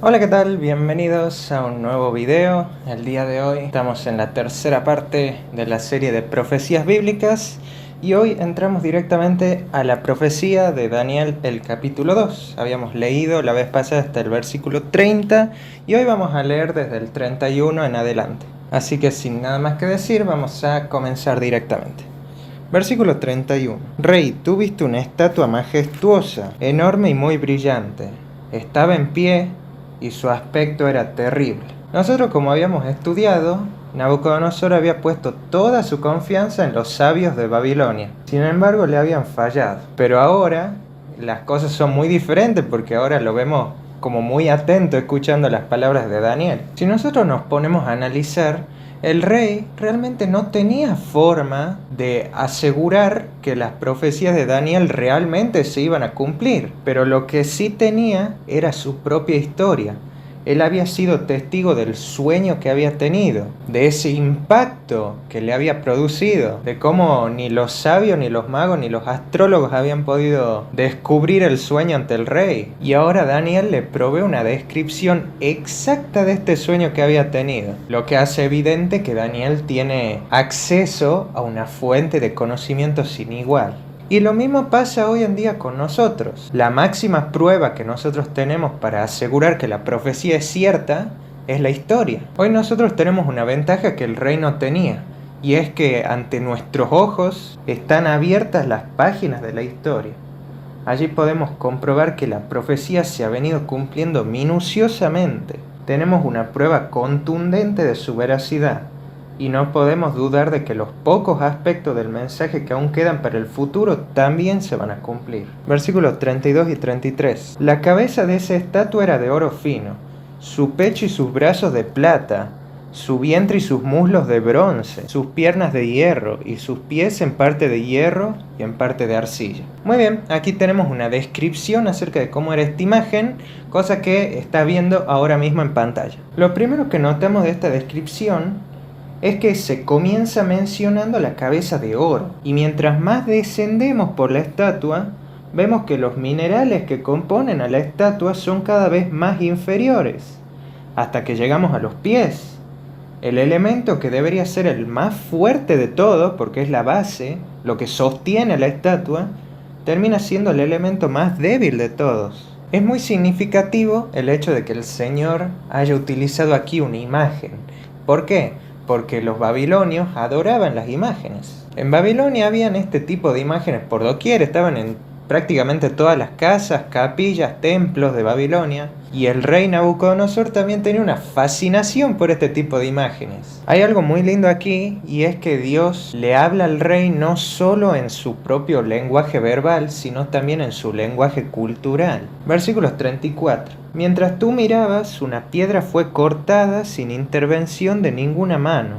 Hola, ¿qué tal? Bienvenidos a un nuevo video. El día de hoy estamos en la tercera parte de la serie de profecías bíblicas y hoy entramos directamente a la profecía de Daniel, el capítulo 2. Habíamos leído la vez pasada hasta el versículo 30 y hoy vamos a leer desde el 31 en adelante. Así que sin nada más que decir, vamos a comenzar directamente. Versículo 31. Rey, tú viste una estatua majestuosa, enorme y muy brillante. Estaba en pie y su aspecto era terrible. Nosotros, como habíamos estudiado, Nabucodonosor había puesto toda su confianza en los sabios de Babilonia. Sin embargo, le habían fallado. Pero ahora las cosas son muy diferentes porque ahora lo vemos como muy atento escuchando las palabras de Daniel. Si nosotros nos ponemos a analizar, el rey realmente no tenía forma de asegurar que las profecías de Daniel realmente se iban a cumplir, pero lo que sí tenía era su propia historia. Él había sido testigo del sueño que había tenido, de ese impacto que le había producido, de cómo ni los sabios, ni los magos, ni los astrólogos habían podido descubrir el sueño ante el rey. Y ahora Daniel le provee una descripción exacta de este sueño que había tenido, lo que hace evidente que Daniel tiene acceso a una fuente de conocimiento sin igual. Y lo mismo pasa hoy en día con nosotros. La máxima prueba que nosotros tenemos para asegurar que la profecía es cierta es la historia. Hoy nosotros tenemos una ventaja que el rey no tenía, y es que ante nuestros ojos están abiertas las páginas de la historia. Allí podemos comprobar que la profecía se ha venido cumpliendo minuciosamente. Tenemos una prueba contundente de su veracidad. Y no podemos dudar de que los pocos aspectos del mensaje que aún quedan para el futuro también se van a cumplir. Versículos 32 y 33. La cabeza de esa estatua era de oro fino, su pecho y sus brazos de plata, su vientre y sus muslos de bronce, sus piernas de hierro y sus pies en parte de hierro y en parte de arcilla. Muy bien, aquí tenemos una descripción acerca de cómo era esta imagen, cosa que está viendo ahora mismo en pantalla. Lo primero que notamos de esta descripción es que se comienza mencionando la cabeza de oro, y mientras más descendemos por la estatua, vemos que los minerales que componen a la estatua son cada vez más inferiores, hasta que llegamos a los pies. El elemento que debería ser el más fuerte de todo, porque es la base, lo que sostiene a la estatua, termina siendo el elemento más débil de todos. Es muy significativo el hecho de que el Señor haya utilizado aquí una imagen. ¿Por qué? Porque los babilonios adoraban las imágenes. En Babilonia habían este tipo de imágenes por doquier, estaban en prácticamente todas las casas, capillas, templos de Babilonia, y el rey Nabucodonosor también tenía una fascinación por este tipo de imágenes. Hay algo muy lindo aquí, y es que Dios le habla al rey no solo en su propio lenguaje verbal, sino también en su lenguaje cultural. Versículos 34. Mientras tú mirabas, una piedra fue cortada sin intervención de ninguna mano,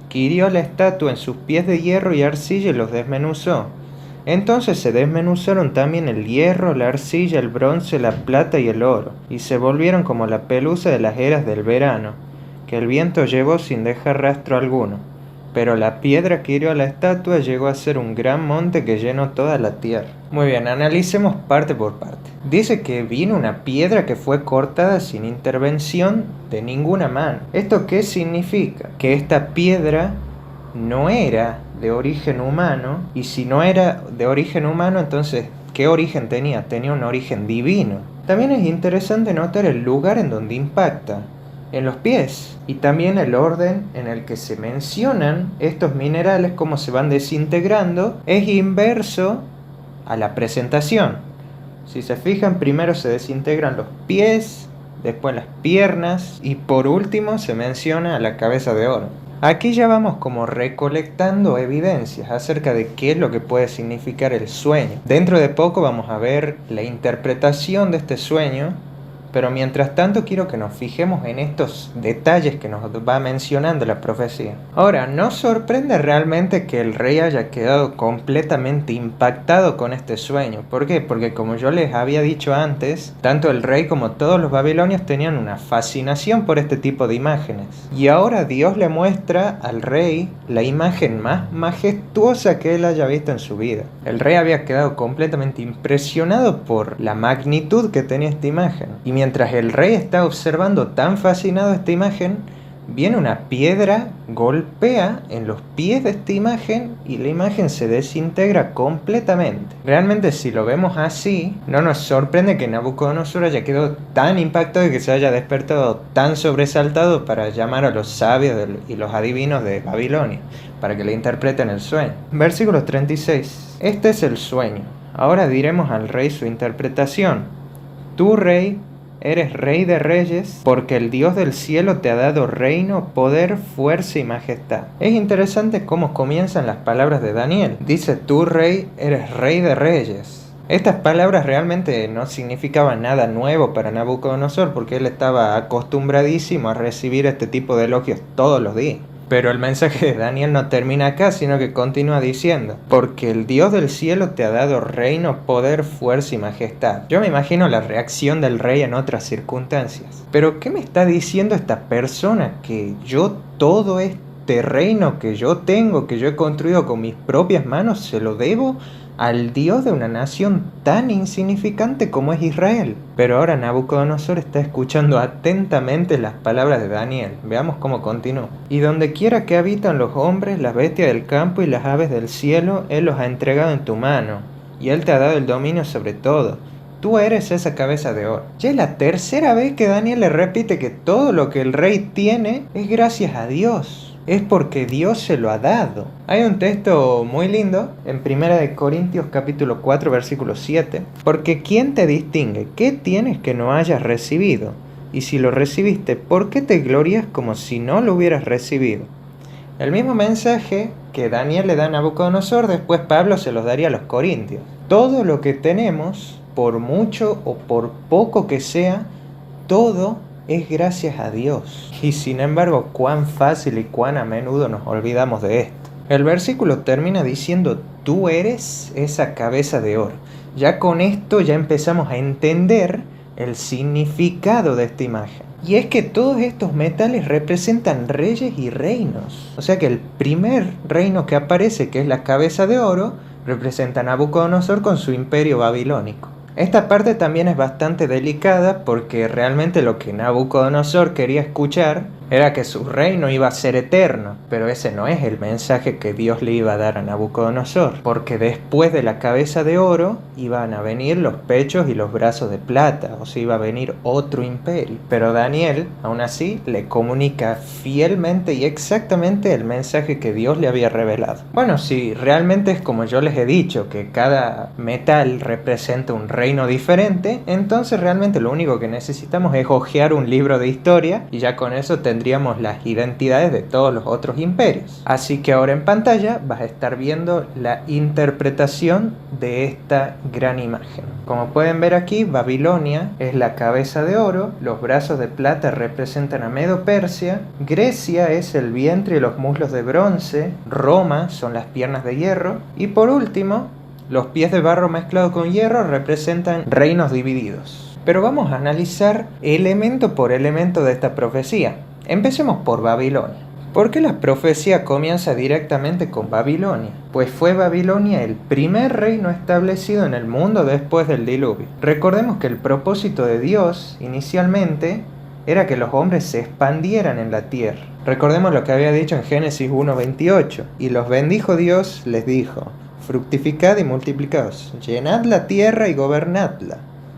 que hirió la estatua en sus pies de hierro y arcilla y los desmenuzó. Entonces se desmenuzaron también el hierro, la arcilla, el bronce, la plata y el oro, y se volvieron como la pelusa de las eras del verano, que el viento llevó sin dejar rastro alguno. Pero la piedra que hirió a la estatua llegó a ser un gran monte que llenó toda la tierra. Muy bien, analicemos parte por parte. Dice que vino una piedra que fue cortada sin intervención de ninguna mano. ¿Esto qué significa? Que esta piedra no era de origen humano, y si no era de origen humano, entonces, ¿qué origen tenía? Tenía un origen divino. También es interesante notar el lugar en donde impacta, en los pies, y también el orden en el que se mencionan estos minerales, cómo se van desintegrando, es inverso a la presentación. Si se fijan, primero se desintegran los pies, después las piernas, y por último se menciona a la cabeza de oro. Aquí ya vamos como recolectando evidencias acerca de qué es lo que puede significar el sueño. Dentro de poco vamos a ver la interpretación de este sueño, pero mientras tanto quiero que nos fijemos en estos detalles que nos va mencionando la profecía. Ahora, ¿nos sorprende realmente que el rey haya quedado completamente impactado con este sueño? ¿Por qué? Porque como yo les había dicho antes, tanto el rey como todos los babilonios tenían una fascinación por este tipo de imágenes. Y ahora Dios le muestra al rey la imagen más majestuosa que él haya visto en su vida. El rey había quedado completamente impresionado por la magnitud que tenía esta imagen. Y mientras el rey está observando tan fascinado esta imagen, viene una piedra, golpea en los pies de esta imagen y la imagen se desintegra completamente. Realmente, si lo vemos así, no nos sorprende que Nabucodonosor haya quedado tan impactado y que se haya despertado tan sobresaltado para llamar a los sabios y los adivinos de Babilonia para que le interpreten el sueño. Versículo 36. Este es el sueño. Ahora diremos al rey su interpretación. Tú, rey, eres rey de reyes, porque el Dios del cielo te ha dado reino, poder, fuerza y majestad. Es interesante cómo comienzan las palabras de Daniel. Dice, tú, rey, eres rey de reyes. Estas palabras realmente no significaban nada nuevo para Nabucodonosor, porque él estaba acostumbradísimo a recibir este tipo de elogios todos los días. Pero el mensaje de Daniel no termina acá, sino que continúa diciendo, porque el Dios del cielo te ha dado reino, poder, fuerza y majestad. Yo me imagino la reacción del rey en otras circunstancias. Pero ¿qué me está diciendo esta persona? Que yo todo este reino que yo tengo, que yo he construido con mis propias manos, se lo debo al Dios de una nación tan insignificante como es Israel. Pero ahora Nabucodonosor está escuchando atentamente las palabras de Daniel. Veamos cómo continúa. Y donde quiera que habitan los hombres, las bestias del campo y las aves del cielo, Él los ha entregado en tu mano, y Él te ha dado el dominio sobre todo. Tú eres esa cabeza de oro. Ya es la tercera vez que Daniel le repite que todo lo que el rey tiene es gracias a Dios. Es porque Dios se lo ha dado. Hay un texto muy lindo en 1 Corintios capítulo 4 versículo 7. Porque ¿quién te distingue? ¿Qué tienes que no hayas recibido? Y si lo recibiste, ¿por qué te glorías como si no lo hubieras recibido? El mismo mensaje que Daniel le da a Nabucodonosor, después Pablo se los daría a los corintios. Todo lo que tenemos, por mucho o por poco que sea, todo es gracias a Dios. Y sin embargo, cuán fácil y cuán a menudo nos olvidamos de esto. El versículo termina diciendo, tú eres esa cabeza de oro. Ya con esto ya empezamos a entender el significado de esta imagen. Y es que todos estos metales representan reyes y reinos. O sea que el primer reino que aparece, que es la cabeza de oro, representa a Nabucodonosor con su imperio babilónico. Esta parte también es bastante delicada porque realmente lo que Nabucodonosor quería escuchar era que su reino iba a ser eterno, pero ese no es el mensaje que Dios le iba a dar a Nabucodonosor, porque después de la cabeza de oro iban a venir los pechos y los brazos de plata, o sea, iba a venir otro imperio. Pero Daniel, aún así, le comunica fielmente y exactamente el mensaje que Dios le había revelado. Bueno, si realmente es como yo les he dicho, que cada metal representa un reino diferente, entonces realmente lo único que necesitamos es hojear un libro de historia y ya con eso tendríamos las identidades de todos los otros imperios. Así que ahora en pantalla vas a estar viendo la interpretación de esta gran imagen. Como pueden ver aquí, Babilonia es la cabeza de oro, los brazos de plata representan a Medo-Persia, Grecia es el vientre y los muslos de bronce, Roma son las piernas de hierro y por último, los pies de barro mezclado con hierro representan reinos divididos. Pero vamos a analizar elemento por elemento de esta profecía. Empecemos por Babilonia. ¿Por qué la profecía comienza directamente con Babilonia? Pues fue Babilonia el primer reino establecido en el mundo después del diluvio. Recordemos que el propósito de Dios inicialmente era que los hombres se expandieran en la tierra. Recordemos lo que había dicho en Génesis 1:28. Y los bendijo Dios, les dijo, fructificad y multiplicaos, llenad la tierra y gobernadla.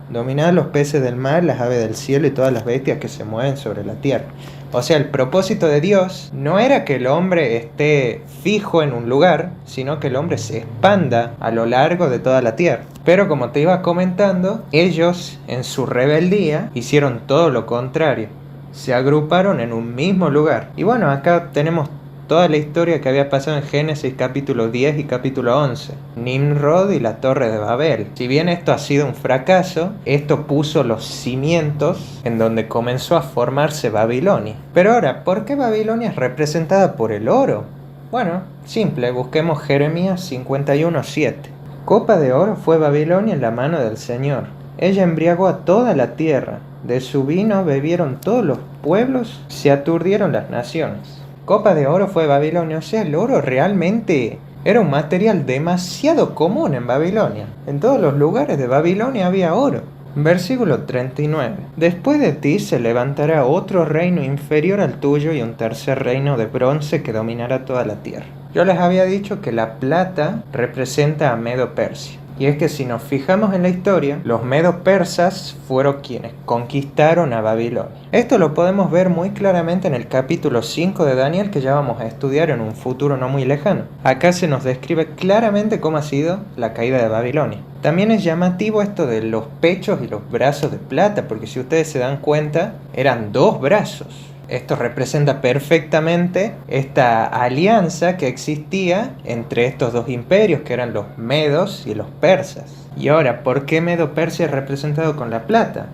Dominad los peces del mar, las aves del cielo y todas las bestias que se mueven sobre la tierra. O sea, el propósito de Dios no era que el hombre esté fijo en un lugar, sino que el hombre se expanda a lo largo de toda la tierra. Pero como te iba comentando, ellos en su rebeldía hicieron todo lo contrario. Se agruparon en un mismo lugar. Y bueno, acá tenemos toda la historia que había pasado en Génesis capítulo 10 y capítulo 11. Nimrod y la torre de Babel. Si bien esto ha sido un fracaso, esto puso los cimientos en donde comenzó a formarse Babilonia. Pero ahora, ¿por qué Babilonia es representada por el oro? Bueno, simple, busquemos Jeremías 51:7. Copa de oro fue Babilonia en la mano del Señor. Ella embriagó a toda la tierra. De su vino bebieron todos los pueblos, se aturdieron las naciones. Copa de oro fue Babilonia, o sea, el oro realmente era un material demasiado común en Babilonia. En todos los lugares de Babilonia había oro. Versículo 39. Después de ti se levantará otro reino inferior al tuyo y un tercer reino de bronce que dominará toda la tierra. Yo les había dicho que la plata representa a Medo-Persia. Y es que si nos fijamos en la historia, los medo-persas fueron quienes conquistaron a Babilonia. Esto lo podemos ver muy claramente en el capítulo 5 de Daniel, que ya vamos a estudiar en un futuro no muy lejano. Acá se nos describe claramente cómo ha sido la caída de Babilonia. También es llamativo esto de los pechos y los brazos de plata, porque si ustedes se dan cuenta, eran dos brazos. Esto representa perfectamente esta alianza que existía entre estos dos imperios, que eran los medos y los persas. Y ahora, ¿por qué Medo-Persia es representado con la plata?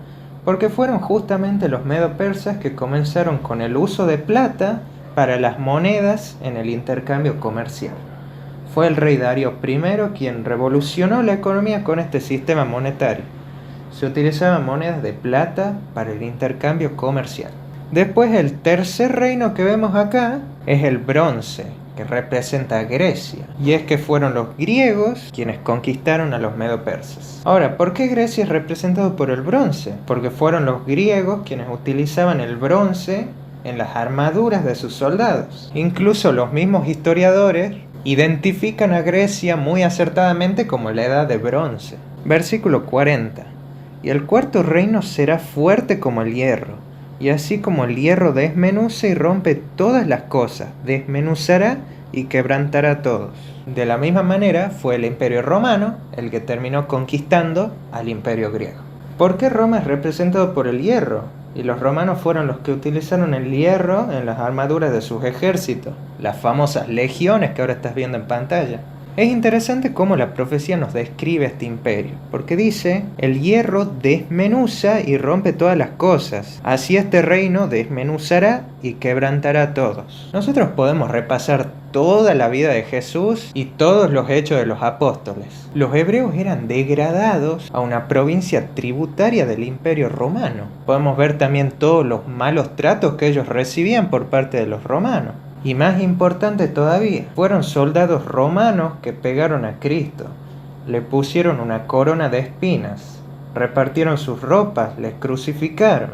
Porque fueron justamente los medo-persas que comenzaron con el uso de plata para las monedas en el intercambio comercial. Fue el rey Darío I quien revolucionó la economía con este sistema monetario. Se utilizaban monedas de plata para el intercambio comercial. Después el tercer reino que vemos acá es el bronce, que representa a Grecia. Y es que fueron los griegos quienes conquistaron a los medo-persas. Ahora, ¿por qué Grecia es representado por el bronce? Porque fueron los griegos quienes utilizaban el bronce en las armaduras de sus soldados. Incluso los mismos historiadores identifican a Grecia muy acertadamente como la edad de bronce. Versículo 40. Y el cuarto reino será fuerte como el hierro. Y así como el hierro desmenuza y rompe todas las cosas, desmenuzará y quebrantará a todos. De la misma manera fue el imperio romano el que terminó conquistando al imperio griego. ¿Por qué Roma es representado por el hierro? Y los romanos fueron los que utilizaron el hierro en las armaduras de sus ejércitos, las famosas legiones que ahora estás viendo en pantalla. Es interesante cómo la profecía nos describe este imperio, porque dice, el hierro desmenuza y rompe todas las cosas, así este reino desmenuzará y quebrantará a todos. Nosotros podemos repasar toda la vida de Jesús y todos los hechos de los apóstoles. Los hebreos eran degradados a una provincia tributaria del imperio romano. Podemos ver también todos los malos tratos que ellos recibían por parte de los romanos. Y más importante todavía, fueron soldados romanos que pegaron a Cristo, le pusieron una corona de espinas, repartieron sus ropas, les crucificaron,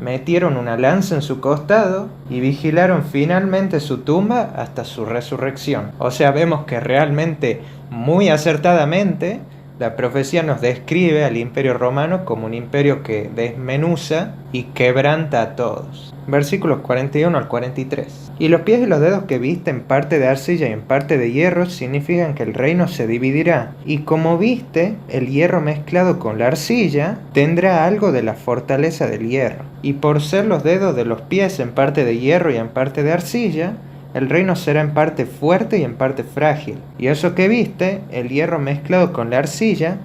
metieron una lanza en su costado y vigilaron finalmente su tumba hasta su resurrección. O sea, vemos que realmente, muy acertadamente, la profecía nos describe al imperio romano como un imperio que desmenuza y quebranta a todos. Versículos 41 al 43. Y los pies y los dedos que viste en parte de arcilla y en parte de hierro significan que el reino se dividirá. Y como viste el hierro mezclado con la arcilla, tendrá algo de la fortaleza del hierro. Y por ser los dedos de los pies en parte de hierro y en parte de arcilla, el reino será en parte fuerte y en parte frágil. Y eso que viste, el hierro mezclado con la arcilla,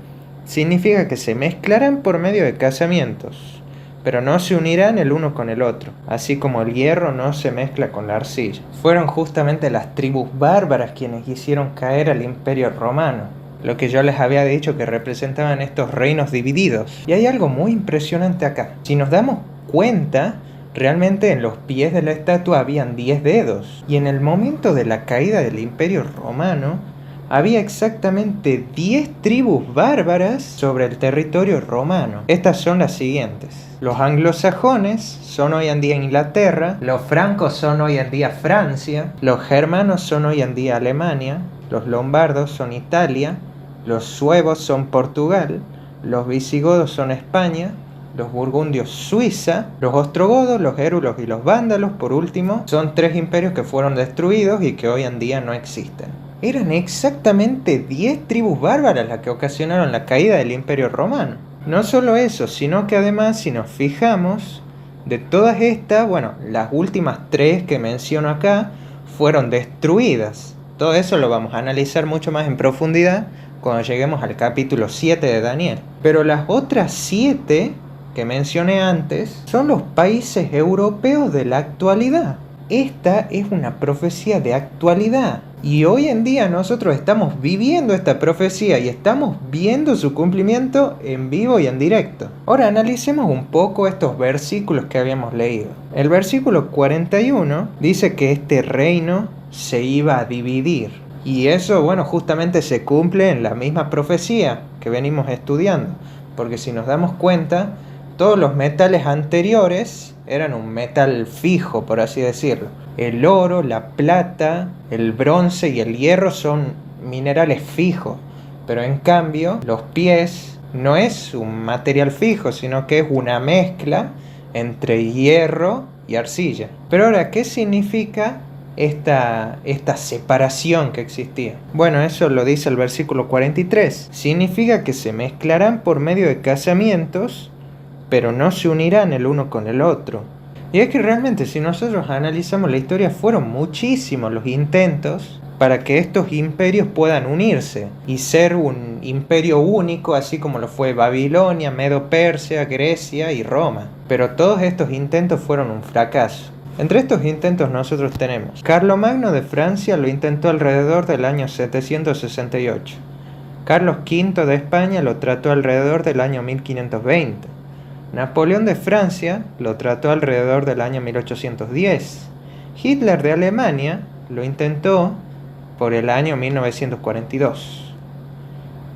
significa que se mezclarán por medio de casamientos, pero no se unirán el uno con el otro, así como el hierro no se mezcla con la arcilla. Fueron justamente las tribus bárbaras quienes hicieron caer al imperio romano, lo que yo les había dicho que representaban estos reinos divididos. Y hay algo muy impresionante acá. Si nos damos cuenta, realmente en los pies de la estatua habían 10 dedos, y en el momento de la caída del imperio romano, había exactamente 10 tribus bárbaras sobre el territorio romano. Estas son las siguientes. Los anglosajones son hoy en día Inglaterra, los francos son hoy en día Francia, los germanos son hoy en día Alemania, los lombardos son Italia, los suevos son Portugal, los visigodos son España, los burgundios Suiza, los ostrogodos, los érulos y los vándalos, por último, son 3 imperios que fueron destruidos y que hoy en día no existen. Eran exactamente 10 tribus bárbaras las que ocasionaron la caída del imperio romano. No solo eso, sino que además, si nos fijamos, de todas estas, las últimas 3 que menciono acá fueron destruidas. Todo eso lo vamos a analizar mucho más en profundidad cuando lleguemos al capítulo 7 de Daniel. Pero las otras 7 que mencioné antes son los países europeos de la actualidad. Esta es una profecía de actualidad. Y hoy en día nosotros estamos viviendo esta profecía y estamos viendo su cumplimiento en vivo y en directo. Ahora analicemos un poco estos versículos que habíamos leído. El versículo 41 dice que este reino se iba a dividir. Y eso, justamente se cumple en la misma profecía que venimos estudiando. porque si nos damos cuenta, todos los metales anteriores eran un metal fijo, por así decirlo. El oro, la plata, el bronce y el hierro son minerales fijos, pero en cambio los pies no es un material fijo, sino que es una mezcla entre hierro y arcilla. Pero ahora, ¿qué significa esta separación que existía? Bueno, eso lo dice el versículo 43. Significa que se mezclarán por medio de casamientos, pero no se unirán el uno con el otro. Y es que realmente, si nosotros analizamos la historia, fueron muchísimos los intentos para que estos imperios puedan unirse y ser un imperio único, así como lo fue Babilonia, Medo-Persia, Grecia y Roma. Pero todos estos intentos fueron un fracaso. Entre estos intentos nosotros tenemos: Carlomagno de Francia lo intentó alrededor del año 768. Carlos V de España lo trató alrededor del año 1520. Napoleón de Francia lo trató alrededor del año 1810. Hitler de Alemania lo intentó por el año 1942.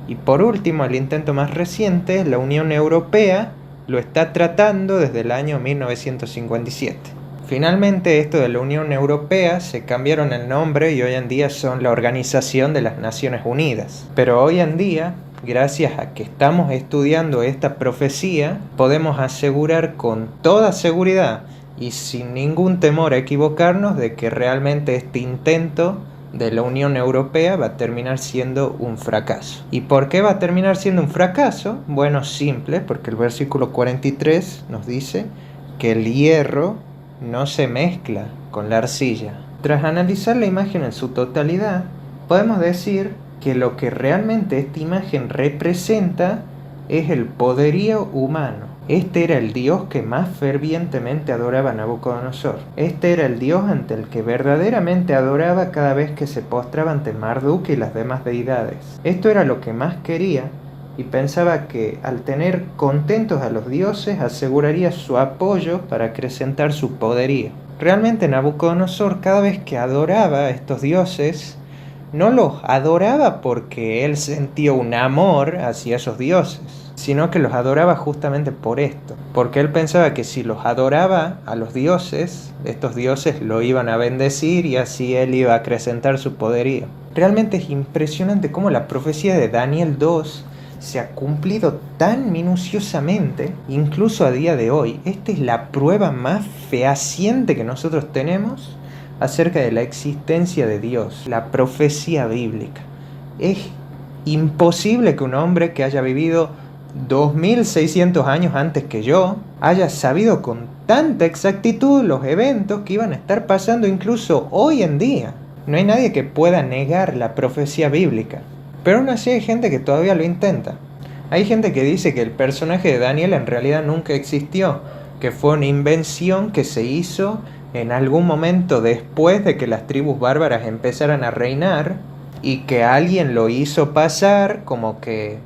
Y por último, el intento más reciente, la Unión Europea lo está tratando desde el año 1957. Finalmente, esto de la Unión Europea se cambiaron el nombre y hoy en día son la Organización de las Naciones Unidas. Pero hoy en día, gracias a que estamos estudiando esta profecía, podemos asegurar con toda seguridad y sin ningún temor a equivocarnos de que realmente este intento de la Unión Europea va a terminar siendo un fracaso. ¿Y por qué va a terminar siendo un fracaso? Bueno, simple, porque el versículo 43 nos dice que el hierro no se mezcla con la arcilla. Tras analizar la imagen en su totalidad, podemos decir que lo que realmente esta imagen representa es el poderío humano. Este era el Dios que más fervientemente adoraba Nabucodonosor. Este era el Dios ante el que verdaderamente adoraba cada vez que se postraba ante Marduk y las demás deidades. Esto era lo que más quería y pensaba que al tener contentos a los dioses aseguraría su apoyo para acrecentar su poderío. Realmente Nabucodonosor, cada vez que adoraba a estos dioses, no los adoraba porque él sentía un amor hacia esos dioses, sino que los adoraba justamente por esto, porque él pensaba que si los adoraba a los dioses, estos dioses lo iban a bendecir y así él iba a acrecentar su poderío. Realmente es impresionante cómo la profecía de Daniel 2 se ha cumplido tan minuciosamente, incluso a día de hoy. Esta es la prueba más fehaciente que nosotros tenemos acerca de la existencia de Dios, la profecía bíblica. Es imposible que un hombre que haya vivido 2600 años antes que yo haya sabido con tanta exactitud los eventos que iban a estar pasando incluso hoy en día. No hay nadie que pueda negar la profecía bíblica, pero aún así hay gente que todavía lo intenta. Hay gente que dice que el personaje de Daniel en realidad nunca existió, que fue una invención que se hizo en algún momento después de que las tribus bárbaras empezaran a reinar y que alguien lo hizo pasar como que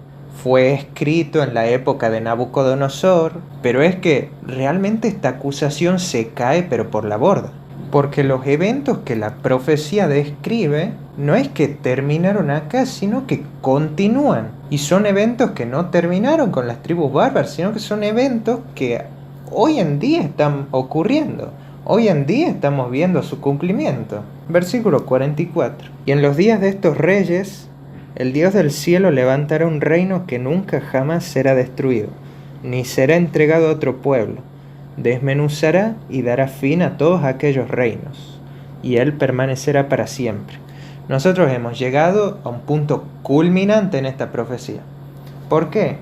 fue escrito en la época de Nabucodonosor. Pero es que realmente esta acusación se cae pero por la borda, porque los eventos que la profecía describe no es que terminaron acá, sino que continúan, y son eventos que no terminaron con las tribus bárbaras, sino que son eventos que hoy en día están ocurriendo. Hoy en día estamos viendo su cumplimiento. Versículo 44. Y en los días de estos reyes, el Dios del cielo levantará un reino que nunca jamás será destruido, ni será entregado a otro pueblo. Desmenuzará y dará fin a todos aquellos reinos, y él permanecerá para siempre. Nosotros hemos llegado a un punto culminante en esta profecía. ¿Por qué?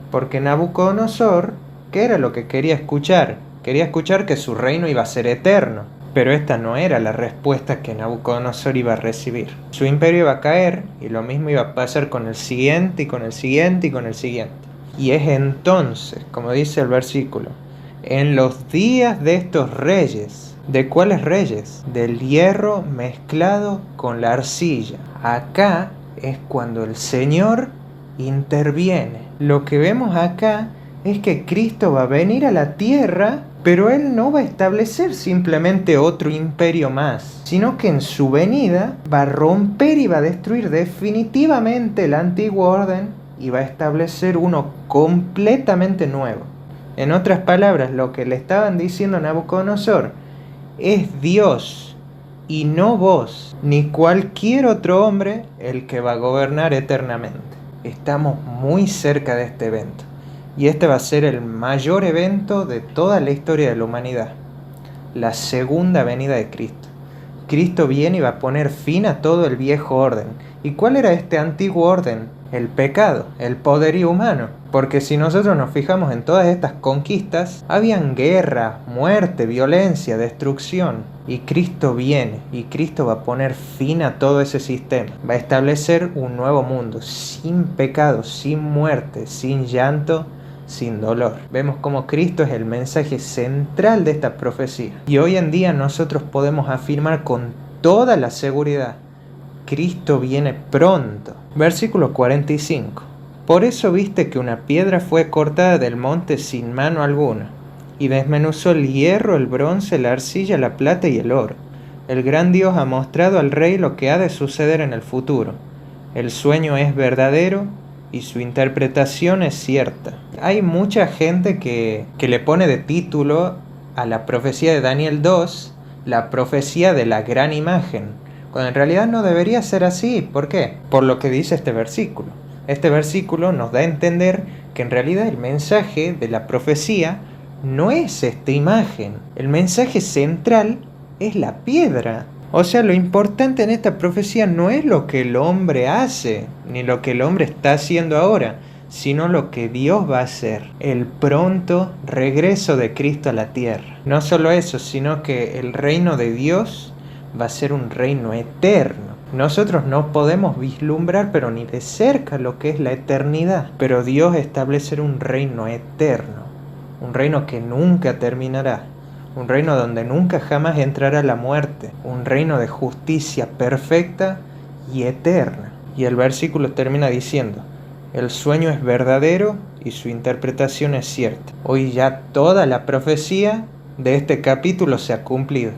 Porque Nabucodonosor, ¿qué era lo que quería escuchar? Quería escuchar que su reino iba a ser eterno, pero esta no era la respuesta que Nabucodonosor iba a recibir. Su imperio iba a caer y lo mismo iba a pasar con el siguiente y con el siguiente y con el siguiente. Y es entonces, como dice el versículo, en los días de estos reyes. ¿De cuáles reyes? Del hierro mezclado con la arcilla. Acá es cuando el Señor interviene. Lo que vemos acá es que Cristo va a venir a la tierra, pero Él no va a establecer simplemente otro imperio más, sino que en su venida va a romper y va a destruir definitivamente el antiguo orden y va a establecer uno completamente nuevo. En otras palabras, lo que le estaban diciendo a Nabucodonosor: es Dios y no vos, ni cualquier otro hombre, el que va a gobernar eternamente. Estamos muy cerca de este evento, y este va a ser el mayor evento de toda la historia de la humanidad: la segunda venida de Cristo. Cristo viene y va a poner fin a todo el viejo orden. ¿Y cuál era este antiguo orden? El pecado, el poderío humano. Porque si nosotros nos fijamos en todas estas conquistas, habían guerra, muerte, violencia, destrucción. Y Cristo viene, y Cristo va a poner fin a todo ese sistema. Va a establecer un nuevo mundo, sin pecado, sin muerte, sin llanto, sin dolor. Vemos cómo Cristo es el mensaje central de esta profecía. Y hoy en día nosotros podemos afirmar con toda la seguridad: Cristo viene pronto. Versículo 45. Por eso viste que una piedra fue cortada del monte sin mano alguna, y desmenuzó el hierro, el bronce, la arcilla, la plata y el oro. El gran Dios ha mostrado al rey lo que ha de suceder en el futuro. El sueño es verdadero y su interpretación es cierta. Hay mucha gente que le pone de título a la profecía de Daniel 2, la profecía de la gran imagen, cuando en realidad no debería ser así. ¿Por qué? Por lo que dice este versículo. Este versículo nos da a entender que en realidad el mensaje de la profecía no es esta imagen. El mensaje central es la piedra. O sea, lo importante en esta profecía no es lo que el hombre hace, ni lo que el hombre está haciendo ahora, sino lo que Dios va a hacer: el pronto regreso de Cristo a la tierra. No solo eso, sino que el reino de Dios va a ser un reino eterno. Nosotros no podemos vislumbrar, pero ni de cerca, lo que es la eternidad. Pero Dios establecerá un reino eterno, un reino que nunca terminará, un reino donde nunca jamás entrará la muerte, un reino de justicia perfecta y eterna. Y el versículo termina diciendo: el sueño es verdadero y su interpretación es cierta. Hoy ya toda la profecía de este capítulo se ha cumplido.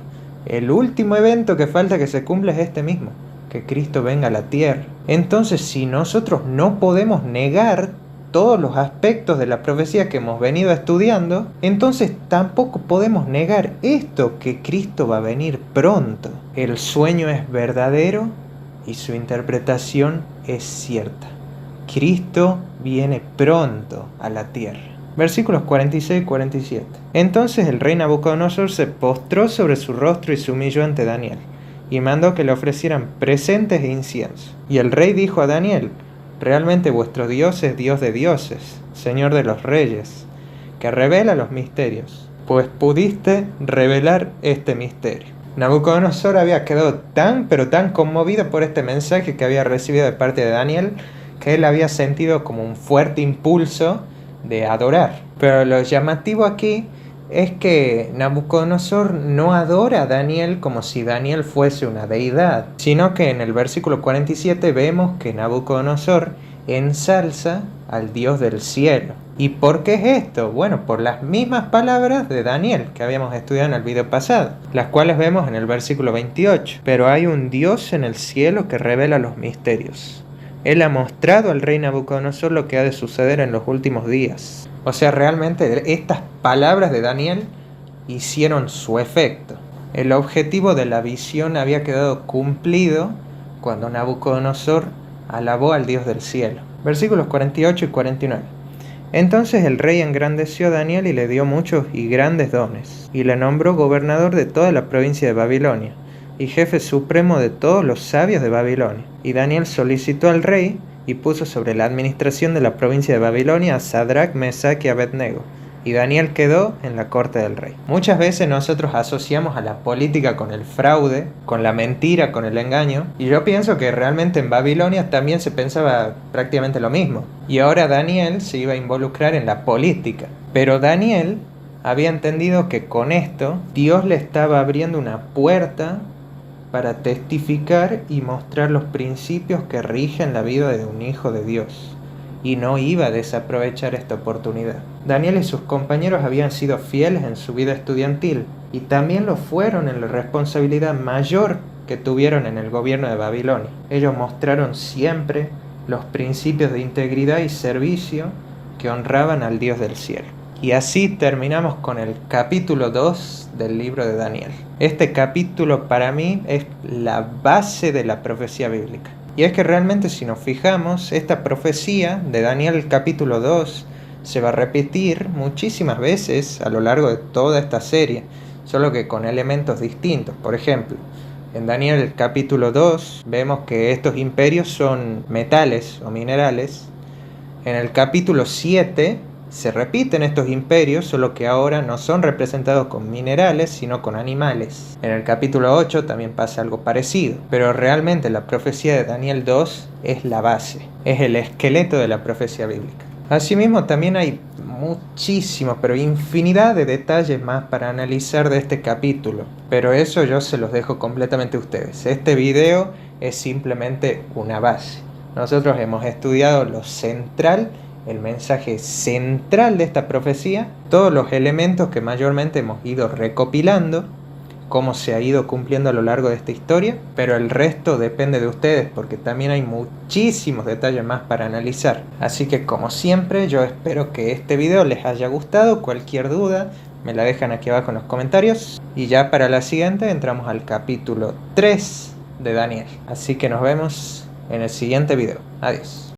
El último evento que falta que se cumpla es este mismo: que Cristo venga a la tierra. Entonces, si nosotros no podemos negar todos los aspectos de la profecía que hemos venido estudiando, entonces tampoco podemos negar esto: que Cristo va a venir pronto. El sueño es verdadero y su interpretación es cierta. Cristo viene pronto a la tierra. Versículos 46 y 47. Entonces el rey Nabucodonosor se postró sobre su rostro y se humilló ante Daniel, y mandó que le ofrecieran presentes e incienso. Y el rey dijo a Daniel: realmente vuestro Dios es Dios de dioses, Señor de los reyes, que revela los misterios, pues pudiste revelar este misterio. Nabucodonosor había quedado pero tan conmovido por este mensaje que había recibido de parte de Daniel, que él había sentido como un fuerte impulso de adorar. Pero lo llamativo aquí es que Nabucodonosor no adora a Daniel como si Daniel fuese una deidad, sino que en el versículo 47 vemos que Nabucodonosor ensalza al Dios del cielo. ¿Y por qué es esto? Bueno, por las mismas palabras de Daniel que habíamos estudiado en el video pasado, las cuales vemos en el versículo 28. Pero hay un Dios en el cielo que revela los misterios. Él ha mostrado al rey Nabucodonosor lo que ha de suceder en los últimos días. O sea, realmente estas palabras de Daniel hicieron su efecto. El objetivo de la visión había quedado cumplido cuando Nabucodonosor alabó al Dios del cielo. Versículos 48 y 49. Entonces el rey engrandeció a Daniel y le dio muchos y grandes dones, y le nombró gobernador de toda la provincia de Babilonia, y jefe supremo de todos los sabios de Babilonia. Y Daniel solicitó al rey y puso sobre la administración de la provincia de Babilonia a Sadrach, Mesach y Abednego. Y Daniel quedó en la corte del rey. Muchas veces nosotros asociamos a la política con el fraude, con la mentira, con el engaño. Y yo pienso que realmente en Babilonia también se pensaba prácticamente lo mismo. Y ahora Daniel se iba a involucrar en la política. Pero Daniel había entendido que con esto Dios le estaba abriendo una puerta para testificar y mostrar los principios que rigen la vida de un hijo de Dios, y no iba a desaprovechar esta oportunidad. Daniel y sus compañeros habían sido fieles en su vida estudiantil, y también lo fueron en la responsabilidad mayor que tuvieron en el gobierno de Babilonia. Ellos mostraron siempre los principios de integridad y servicio que honraban al Dios del cielo. Y así terminamos con el capítulo 2 del libro de Daniel. Este capítulo para mí es la base de la profecía bíblica. Y es que realmente si nos fijamos, esta profecía de Daniel capítulo 2 se va a repetir muchísimas veces a lo largo de toda esta serie, solo que con elementos distintos. Por ejemplo, en Daniel capítulo 2 vemos que estos imperios son metales o minerales. En el capítulo 7 se repiten estos imperios, solo que ahora no son representados con minerales, sino con animales. En el capítulo 8 también pasa algo parecido, pero realmente la profecía de Daniel 2 es la base, es el esqueleto de la profecía bíblica. Asimismo, también hay muchísimos, pero infinidad de detalles más para analizar de este capítulo, pero eso yo se los dejo completamente a ustedes. Este video es simplemente una base. Nosotros hemos estudiado lo central, el mensaje central de esta profecía, todos los elementos que mayormente hemos ido recopilando, cómo se ha ido cumpliendo a lo largo de esta historia, pero el resto depende de ustedes porque también hay muchísimos detalles más para analizar. Así que como siempre, yo espero que este video les haya gustado. Cualquier duda me la dejan aquí abajo en los comentarios, y ya para la siguiente entramos al capítulo 3 de Daniel. Así que nos vemos en el siguiente video. Adiós.